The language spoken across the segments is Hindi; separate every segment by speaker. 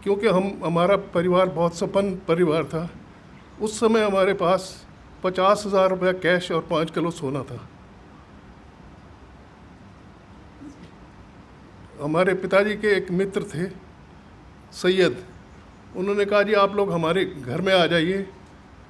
Speaker 1: क्योंकि हमारा परिवार बहुत संपन्न परिवार था। उस समय हमारे पास 50,000 रुपया कैश और 5 किलो सोना था। हमारे पिताजी के एक मित्र थे सैयद, उन्होंने कहा जी आप लोग हमारे घर में आ जाइए,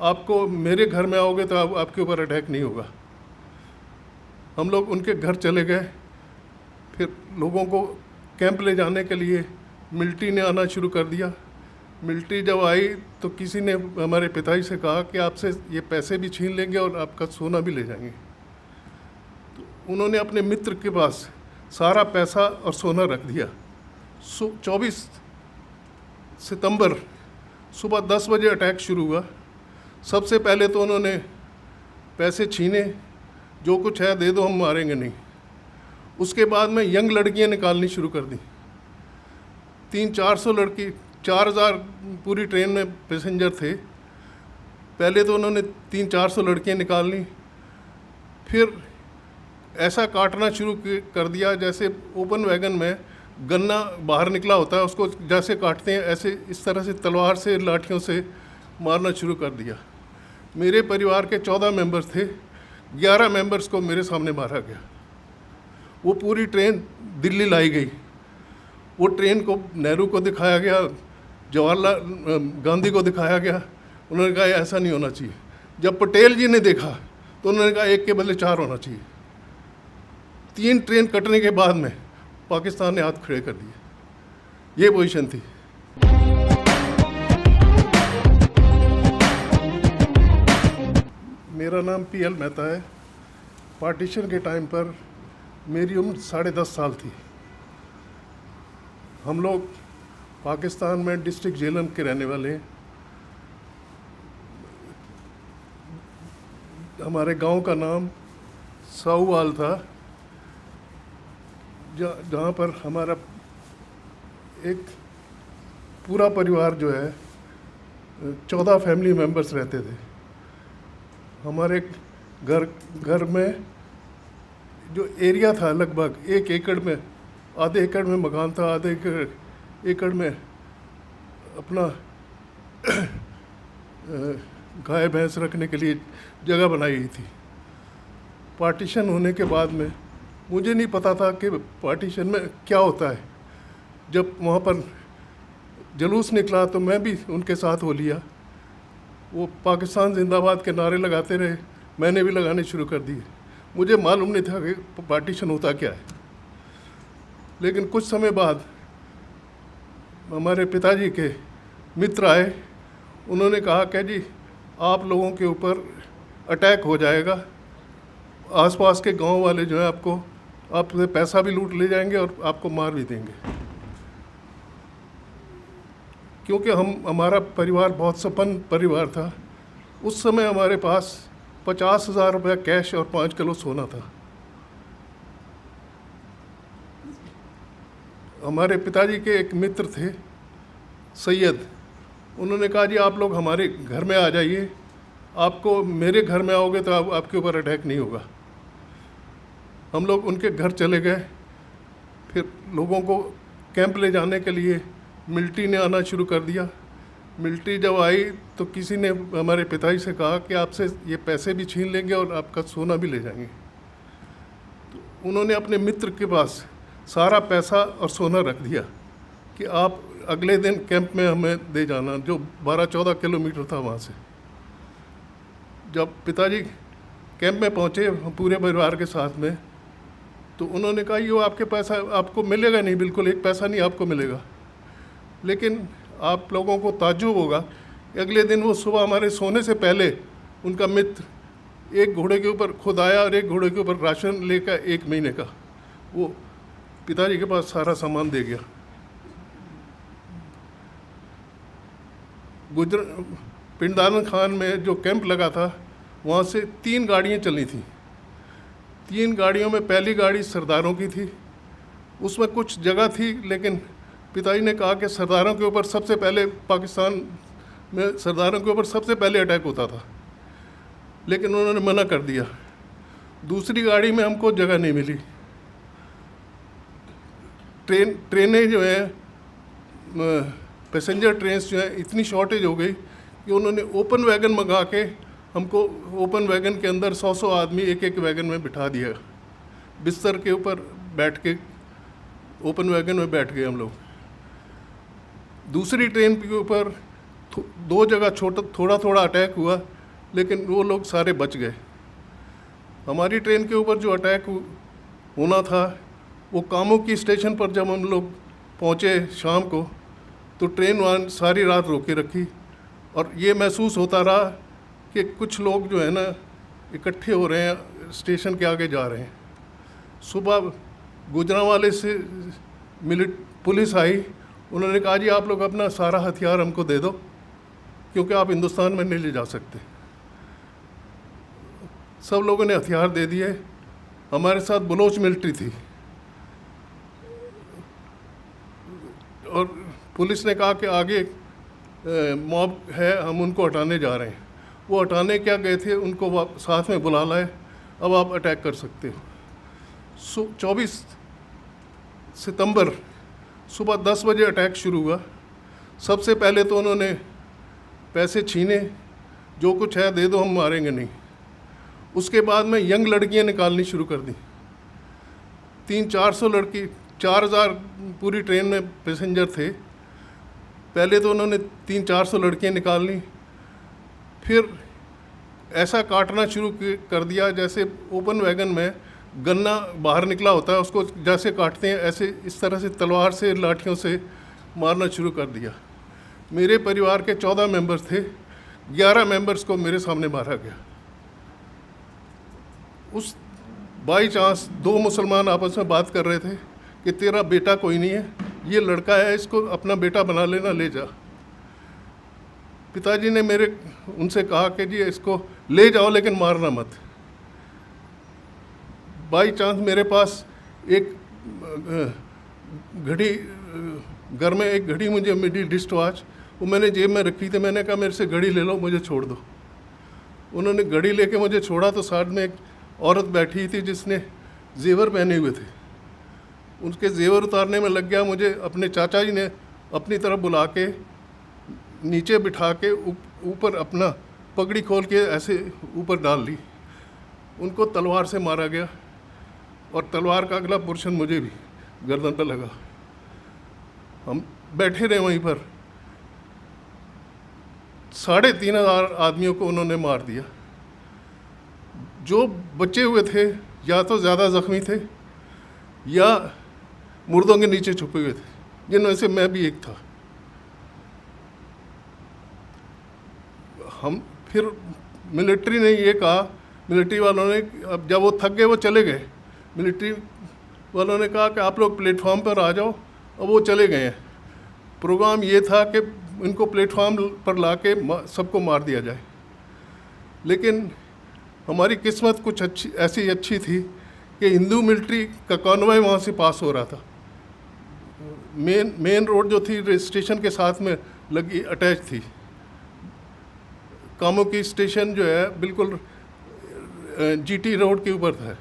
Speaker 1: आपको मेरे घर में आओगे तो आपके ऊपर अटैक नहीं होगा। हम लोग उनके घर चले गए। फिर लोगों को कैंप ले जाने के लिए मिलिट्री ने आना शुरू कर दिया। मिलिट्री जब आई तो किसी ने हमारे पिताजी से कहा कि आपसे ये पैसे भी छीन लेंगे और आपका सोना भी ले जाएंगे। तो उन्होंने अपने मित्र के पास सारा पैसा और सोना रख दिया। 24 सितंबर सुबह 10 बजे अटैक शुरू हुआ। सबसे पहले तो उन्होंने पैसे छीने, जो कुछ है दे दो, हम मारेंगे नहीं। उसके बाद में यंग लड़कियां निकालनी शुरू कर दी। 300-400 लड़की, 4,000 पूरी ट्रेन में पैसेंजर थे। पहले तो उन्होंने 300-400 लड़कियां निकाल ली। फिर ऐसा काटना शुरू कर दिया जैसे ओपन वैगन में गन्ना बाहर निकला होता है, उसको जैसे काटते हैं ऐसे इस तरह से तलवार से, लाठियों से मारना शुरू कर दिया। मेरे परिवार के 14 मेंबर्स थे, 11 मेंबर्स को मेरे सामने मारा गया। वो पूरी ट्रेन दिल्ली लाई गई। वो ट्रेन को नेहरू को दिखाया गया, जवाहरलाल गांधी को दिखाया गया। उन्होंने कहा ऐसा नहीं होना चाहिए। जब पटेल जी ने देखा तो उन्होंने कहा एक के बदले 4 होना चाहिए। 3 ट्रेन कटने के बाद में पाकिस्तान ने हाथ खड़े कर दिए। ये पोजीशन थी। मेरा नाम PL मेहता है। पार्टीशन के टाइम पर मेरी उम्र 10.5 साल थी। हम लोग पाकिस्तान में डिस्ट्रिक्ट झेलम के रहने वाले हैं। हमारे गांव का नाम साहूवाल था, जहाँ पर हमारा एक पूरा परिवार जो है 14 फैमिली मेंबर्स रहते थे। हमारे घर में जो एरिया था लगभग 1 एकड़ में, आधे एकड़ में मकान था, आधे एकड़ में अपना गाय भैंस रखने के लिए जगह बनाई गई थी। पार्टीशन होने के बाद में मुझे नहीं पता था कि पार्टीशन में क्या होता है। जब वहाँ पर जुलूस निकला तो मैं भी उनके साथ हो लिया। वो पाकिस्तान जिंदाबाद के नारे लगाते रहे, मैंने भी लगाने शुरू कर दिए। मुझे मालूम नहीं था कि पार्टीशन होता क्या है। लेकिन कुछ समय बाद हमारे पिताजी के मित्र आए। उन्होंने कहा कि जी आप लोगों के ऊपर अटैक हो जाएगा, आसपास के गांव वाले जो है आपसे पैसा भी लूट ले जाएंगे और आपको मार भी देंगे। क्योंकि हमारा परिवार बहुत संपन्न परिवार था। उस समय हमारे पास 50,000 रुपया कैश और 5 किलो सोना था। हमारे पिताजी के एक मित्र थे सैयद, उन्होंने कहा जी आप लोग हमारे घर में आ जाइए, आपको मेरे घर में आओगे तो आपके ऊपर अटैक नहीं होगा। हम लोग उनके घर चले गए। फिर लोगों को कैंप ले जाने के लिए मिलिट्री ने आना शुरू कर दिया। मिलिट्री जब आई तो किसी ने हमारे पिताजी से कहा कि आपसे ये पैसे भी छीन लेंगे और आपका सोना भी ले जाएंगे। तो उन्होंने अपने मित्र के पास सारा पैसा और सोना रख दिया कि आप अगले दिन कैंप में हमें दे जाना, जो 12-14 किलोमीटर था वहाँ से। जब पिताजी कैंप में पहुँचे पूरे परिवार के साथ में, तो उन्होंने कहा ये आपके पैसा आपको मिलेगा नहीं, बिल्कुल एक पैसा नहीं आपको मिलेगा। लेकिन आप लोगों को ताज्जुब होगा, अगले दिन वो सुबह हमारे सोने से पहले उनका मित्र एक घोड़े के ऊपर खुद आया और एक घोड़े के ऊपर राशन लेकर 1 महीने का वो पिताजी के पास सारा सामान दे गया। पिंडानन खान में जो कैंप लगा था वहाँ से 3 गाड़ियाँ चली थी। 3 गाड़ियों में पहली गाड़ी सरदारों की थी। उसमें कुछ जगह थी, लेकिन पिताजी ने कहा कि सरदारों के ऊपर सबसे पहले, पाकिस्तान में सरदारों के ऊपर सबसे पहले अटैक होता था, लेकिन उन्होंने मना कर दिया। दूसरी गाड़ी में हमको जगह नहीं मिली। ट्रेनें जो हैं पैसेंजर ट्रेन्स जो हैं इतनी शॉर्टेज हो गई कि उन्होंने ओपन वैगन मंगा के हमको ओपन वैगन के अंदर 100 आदमी एक एक वैगन में बिठा दिया, बिस्तर के ऊपर बैठ के ओपन वैगन में बैठ गए हम लोग। दूसरी ट्रेन के ऊपर 2 जगह थोड़ा थोड़ा अटैक हुआ, लेकिन वो लोग सारे बच गए। हमारी ट्रेन के ऊपर जो अटैक होना था वो कामोकी स्टेशन पर जब हम लोग पहुँचे शाम को, तो ट्रेन वहाँ सारी रात रोके रखी और ये महसूस होता रहा कि कुछ लोग जो है ना इकट्ठे हो रहे हैं, स्टेशन के आगे जा रहे हैं। सुबह गुजरांवाले से पुलिस आई, उन्होंने कहा जी आप लोग अपना सारा हथियार हमको दे दो क्योंकि आप हिंदुस्तान में नहीं ले जा सकते। सब लोगों ने हथियार दे दिए। हमारे साथ बलोच मिलिट्री थी और पुलिस ने कहा कि आगे मॉब है, हम उनको हटाने जा रहे हैं। वो हटाने क्या गए थे, उनको साथ में बुला लाए, अब आप अटैक कर सकते हो। 24 सितंबर सुबह 10 बजे अटैक शुरू हुआ। सबसे पहले तो उन्होंने पैसे छीने, जो कुछ है दे दो, हम मारेंगे नहीं। उसके बाद में यंग लड़कियां निकालनी शुरू कर दी। 300-400 लड़की, 4000 पूरी ट्रेन में पैसेंजर थे। पहले तो उन्होंने 300-400 लड़कियां निकालनी, फिर ऐसा काटना शुरू कर दिया जैसे ओपन वैगन में गन्ना बाहर निकला होता है, उसको जैसे काटते हैं ऐसे इस तरह से तलवार से, लाठियों से मारना शुरू कर दिया। मेरे परिवार के 14 मेंबर्स थे, 11 मेंबर्स को मेरे सामने मारा गया। उस बाई चांस 2 मुसलमान आपस में बात कर रहे थे कि तेरा बेटा कोई नहीं है, ये लड़का है, इसको अपना बेटा बना लेना, ले जा। पिताजी ने उनसे कहा कि जी इसको ले जाओ लेकिन मारना मत। बाई चांस मेरे पास एक घड़ी, घर में एक घड़ी मुझे मिली, डिस्ट वॉच, वो मैंने जेब में रखी थी। मैंने कहा मेरे से घड़ी ले लो, मुझे छोड़ दो। उन्होंने घड़ी लेके मुझे छोड़ा तो साथ में एक औरत बैठी थी जिसने जेवर पहने हुए थे, उनके जेवर उतारने में लग गया। मुझे अपने चाचा जी ने अपनी तरफ बुला के नीचे बिठा के ऊपर अपना पगड़ी खोल के ऐसे ऊपर डाल ली। उनको तलवार से मारा गया और तलवार का अगला पोर्शन मुझे भी गर्दन पर लगा। हम बैठे रहे वहीं पर। 3500 आदमियों को उन्होंने मार दिया। जो बचे हुए थे या तो ज़्यादा ज़ख्मी थे या मुर्दों के नीचे छुपे हुए थे, जिनमें से मैं भी एक था। हम फिर मिलिट्री ने ये कहा, मिलिट्री वालों ने, अब जब वो थक गए वो चले गए, मिलिट्री वालों ने कहा कि आप लोग प्लेटफॉर्म पर आ जाओ, और वो चले गए हैं। प्रोग्राम ये था कि इनको प्लेटफॉर्म पर ला के सबको मार दिया जाए। लेकिन हमारी किस्मत कुछ ऐसी अच्छी थी कि हिंदू मिलिट्री का कॉन्वॉय वहाँ से पास हो रहा था। मेन रोड जो थी स्टेशन के साथ में लगी, अटैच थी। कामोकी स्टेशन जो है बिल्कुल जीटी रोड के ऊपर था।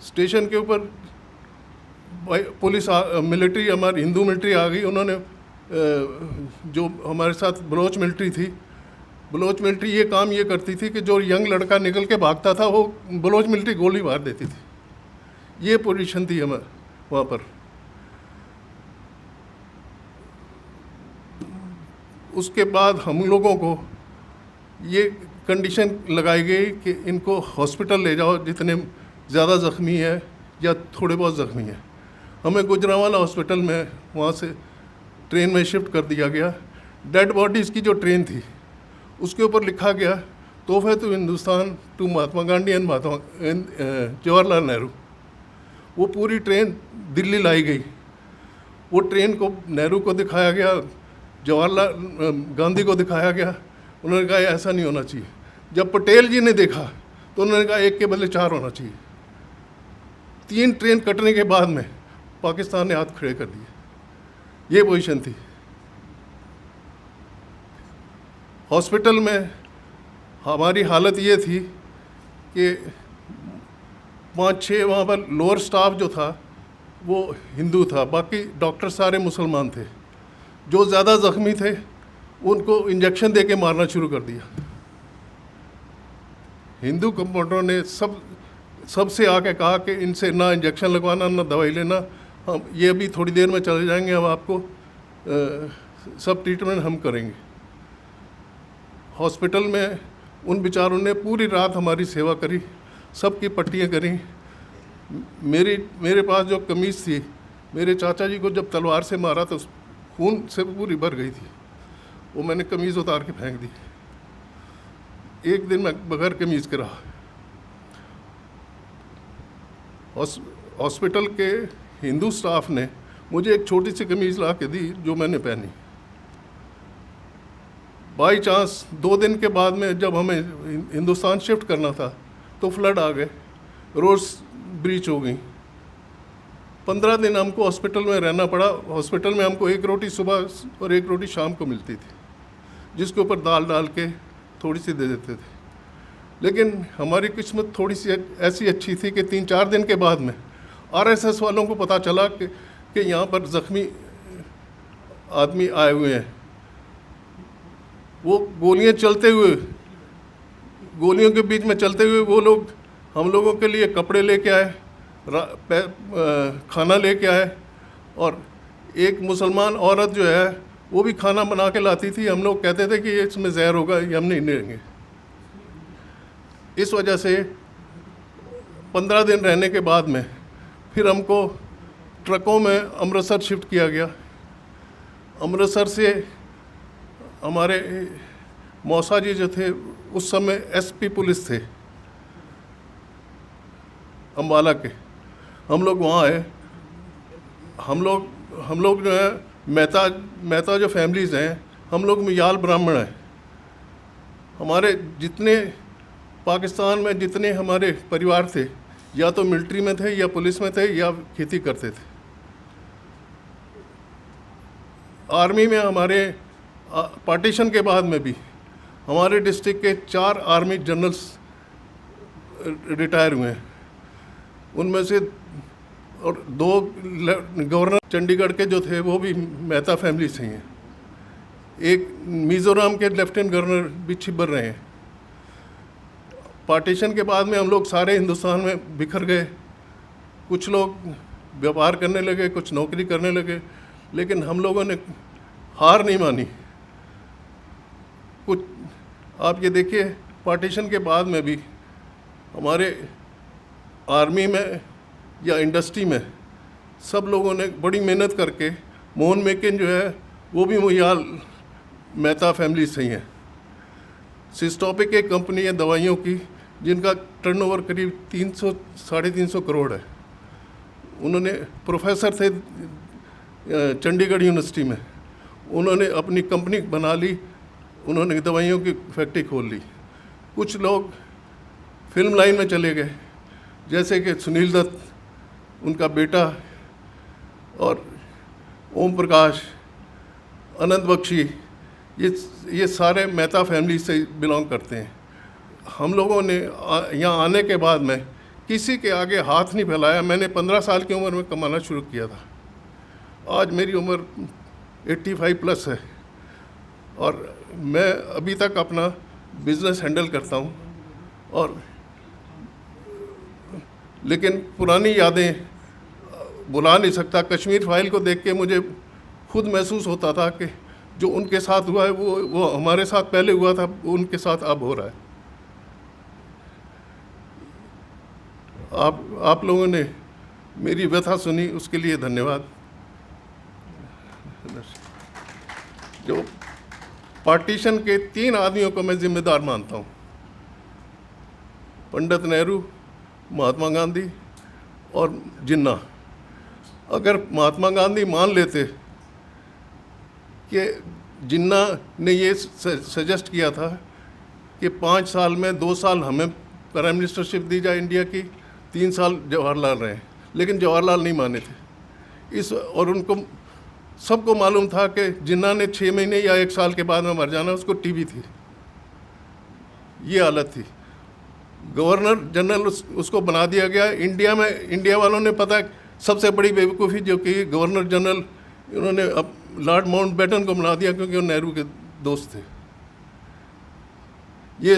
Speaker 1: स्टेशन के ऊपर पुलिस मिलिट्री, हमारी हिंदू मिलिट्री आ गई। उन्होंने जो हमारे साथ बलोच मिलिट्री थी, बलोच मिलिट्री ये काम ये करती थी कि जो यंग लड़का निकल के भागता था वो बलोच मिलिट्री गोली मार देती थी। ये पोजीशन थी हमारे वहाँ पर। उसके बाद हम लोगों को ये कंडीशन लगाई गई कि इनको हॉस्पिटल ले जाओ जितने ज़्यादा ज़ख्मी है या थोड़े बहुत ज़ख्मी हैं। हमें गुजरांवाला हॉस्पिटल में वहाँ से ट्रेन में शिफ्ट कर दिया गया। डेड बॉडीज़ की जो ट्रेन थी उसके ऊपर लिखा गया तोहफे to Hindustan to Mahatma Gandhi and Jawaharlal Nehru. वो पूरी ट्रेन दिल्ली लाई गई। वो ट्रेन को नेहरू को दिखाया गया, जवाहरलाल गांधी को दिखाया गया। उन्होंने कहा ऐसा नहीं होना चाहिए। जब पटेल जी ने देखा तो उन्होंने कहा 1 के बदले 4 होना चाहिए। 3 ट्रेन कटने के बाद में पाकिस्तान ने हाथ खड़े कर दिए। ये पोजीशन थी। हॉस्पिटल में हमारी हालत ये थी कि 5-6 वहाँ पर लोअर स्टाफ जो था वो हिंदू था, बाकी डॉक्टर सारे मुसलमान थे। जो ज़्यादा ज़ख्मी थे उनको इंजेक्शन दे के मारना शुरू कर दिया। हिंदू कंपाउंडरों ने सबसे आके कहा कि इनसे ना इंजेक्शन लगवाना ना दवाई लेना, हम ये अभी थोड़ी देर में चले जाएंगे, हम आपको सब ट्रीटमेंट हम करेंगे। हॉस्पिटल में उन बेचारों ने पूरी रात हमारी सेवा करी, सबकी पट्टियाँ करी। मेरे पास जो कमीज़ थी, मेरे चाचा जी को जब तलवार से मारा तो खून से पूरी भर गई थी, वो मैंने कमीज़ उतार के फेंक दी। एक दिन मैं बगैर कमीज़ के रहा। हॉस्पिटल के हिंदू स्टाफ ने मुझे एक छोटी सी कमीज़ ला के दी जो मैंने पहनी। बाई चांस 2 दिन के बाद में जब हमें हिंदुस्तान शिफ्ट करना था तो फ्लड आ गए, रोड्स ब्रीच हो गई। 15 दिन हमको हॉस्पिटल में रहना पड़ा। हॉस्पिटल में हमको 1 रोटी सुबह और 1 रोटी शाम को मिलती थी, जिसके ऊपर दाल डाल के थोड़ी सी दे देते थे। लेकिन हमारी किस्मत थोड़ी सी ऐसी अच्छी थी कि 3-4 दिन के बाद में आरएसएस वालों को पता चला कि यहाँ पर ज़ख्मी आदमी आए हुए हैं। वो गोलियाँ चलते हुए, गोलियों के बीच में चलते हुए वो लोग हम लोगों के लिए कपड़े लेके आए, खाना लेके आए, और एक मुसलमान औरत जो है वो भी खाना बना के लाती थी। हम लोग कहते थे कि इसमें जहर होगा, ये हम नहीं लेंगे। इस वजह से 15 दिन रहने के बाद में फिर हमको ट्रकों में अमृतसर शिफ्ट किया गया। अमृतसर से हमारे मौसा जी जो थे उस समय एसपी पुलिस थे अम्बाला के, हम लोग वहाँ आए। हम लोग जो है मेहता जो फैमिलीज़ हैं, हम लोग मियाल ब्राह्मण हैं। हमारे जितने पाकिस्तान में जितने हमारे परिवार थे, या तो मिलिट्री में थे या पुलिस में थे या खेती करते थे। आर्मी में हमारे पार्टीशन के बाद में भी हमारे डिस्ट्रिक्ट के 4 आर्मी जनरल्स रिटायर हुए हैं। उनमें से और 2 गवर्नर चंडीगढ़ के जो थे वो भी मेहता फैमिली से हैं। एक मिज़ोरम के लेफ्टिनेंट गवर्नर भी छिबर रहे हैं। पार्टीशन के बाद में हम लोग सारे हिंदुस्तान में बिखर गए। कुछ लोग व्यापार करने लगे, कुछ नौकरी करने लगे, लेकिन हम लोगों ने हार नहीं मानी। कुछ आप ये देखिए, पार्टीशन के बाद में भी हमारे आर्मी में या इंडस्ट्री में सब लोगों ने बड़ी मेहनत करके, मोहन मेकिन जो है वो भी मुयाल मेहता फैमिली से ही हैं। सिस्टोपिक एक कंपनी है दवाइयों की, जिनका टर्नओवर करीब 300-350 करोड़ है। उन्होंने प्रोफेसर थे चंडीगढ़ यूनिवर्सिटी में, उन्होंने अपनी कंपनी बना ली, उन्होंने दवाइयों की फैक्ट्री खोल ली। कुछ लोग फिल्म लाइन में चले गए, जैसे कि सुनील दत्त, उनका बेटा, और ओम प्रकाश, अनंत बख्शी, ये सारे मेहता फैमिली से बिलोंग करते हैं। हम लोगों ने यहाँ आने के बाद में किसी के आगे हाथ नहीं फैलाया। मैंने 15 साल की उम्र में कमाना शुरू किया था। आज मेरी उम्र 85 प्लस है और मैं अभी तक अपना बिज़नेस हैंडल करता हूँ। और लेकिन पुरानी यादें बुला नहीं सकता। कश्मीर फाइल को देख के मुझे खुद महसूस होता था कि जो उनके साथ हुआ है वो हमारे साथ पहले हुआ था, उनके साथ अब हो रहा है। आप लोगों ने मेरी व्यथा सुनी, उसके लिए धन्यवाद। जो पार्टीशन के 3 आदमियों को मैं जिम्मेदार मानता हूँ, पंडित नेहरू, महात्मा गांधी और जिन्ना। अगर महात्मा गांधी मान लेते कि जिन्ना ने ये सजेस्ट किया था कि 5 साल में 2 साल हमें प्राइम मिनिस्टरशिप दी जाए इंडिया की, 3 साल जवाहरलाल रहे, लेकिन जवाहरलाल नहीं माने थे और उनको सबको मालूम था कि जिन्ना ने 6 महीने या 1 साल के बाद में मर जाना, उसको टीबी थी, ये हालत थी। गवर्नर जनरल उसको बना दिया गया। इंडिया वालों ने पता सबसे बड़ी बेवकूफ़ी जो कि गवर्नर जनरल उन्होंने अब लॉर्ड माउंटबेटन को बना दिया क्योंकि वो नेहरू के दोस्त थे। ये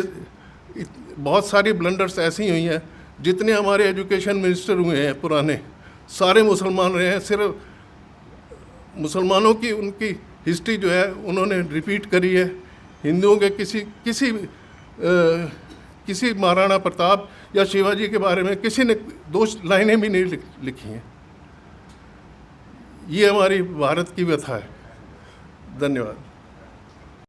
Speaker 1: बहुत सारी ब्लंडर्स ऐसी हुई हैं। जितने हमारे एजुकेशन मिनिस्टर हुए हैं पुराने, सारे मुसलमान रहे हैं। सिर्फ मुसलमानों की उनकी हिस्ट्री जो है उन्होंने रिपीट करी है। हिंदुओं के किसी महाराणा प्रताप या शिवाजी के बारे में किसी ने 2 लाइनें भी नहीं लिखी हैं। ये हमारी भारत की व्यथा है। धन्यवाद।